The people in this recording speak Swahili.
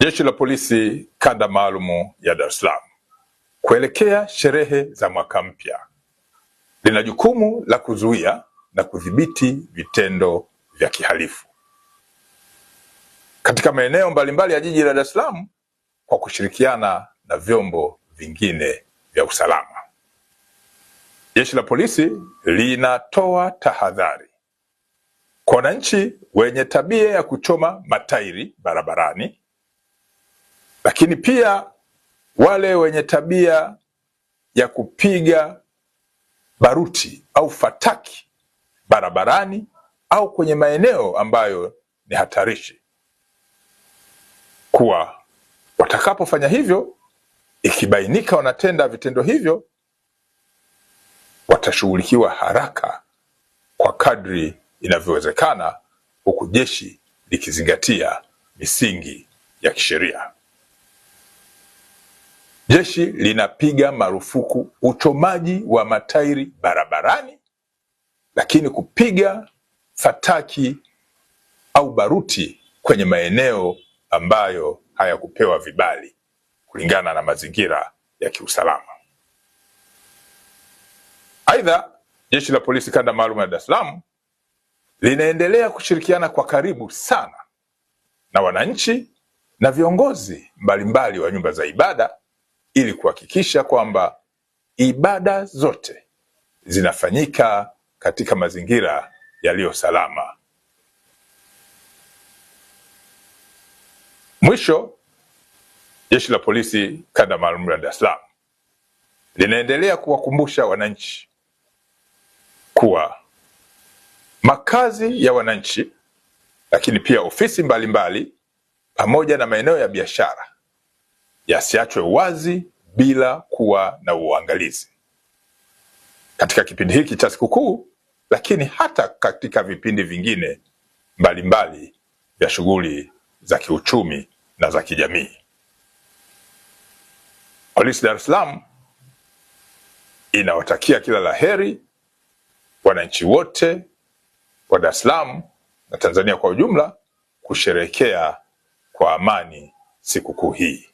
Jeshi la Polisi Kanda Maalumu ya Dar es Salaam kuelekea sherehe za mwaka mpya lina jukumu la kuzuia na kudhibiti vitendo vya kihalifu katika maeneo mbalimbali ya jiji la Dar es Salaam kwa kushirikiana na vyombo vingine vya usalama. Jeshi la Polisi linatoa tahadhari kwa wananchi wenye tabia ya kuchoma matairi barabarani, lakini pia wale wenye tabia ya kupiga baruti au fataki barabarani au kwenye maeneo ambayo ni hatarishi, kuwa watakapofanya hivyo, ikibainika wanatenda vitendo hivyo, watashughulikiwa haraka kwa kadri inavyowezekana, huku jeshi likizingatia misingi ya kisheria. Jeshi linapiga marufuku uchomaji wa matairi barabarani, lakini kupiga fataki au baruti kwenye maeneo ambayo hayakupewa vibali kulingana na mazingira ya kiusalama. Aidha, Jeshi la Polisi Kanda Maalum ya Dar es Salaam linaendelea kushirikiana kwa karibu sana na wananchi na viongozi mbalimbali wa nyumba za ibada ili kuhakikisha kwamba ibada zote zinafanyika katika mazingira yaliyo salama. Mwisho, Jeshi la Polisi Kanda Maalum ya Dar es Salaam linaendelea kuwakumbusha wananchi kuwa makazi ya wananchi, lakini pia ofisi mbalimbali pamoja na maeneo ya biashara yasiachwe wazi bila kuwa na uangalizi katika kipindi hiki cha sikukuu, lakini hata katika vipindi vingine mbalimbali vya shughuli za kiuchumi na za kijamii. Polisi Dar es Salaam inawatakia kila laheri wananchi wote wa Dar es Salaam na Tanzania kwa ujumla kusherehekea kwa amani sikukuu hii.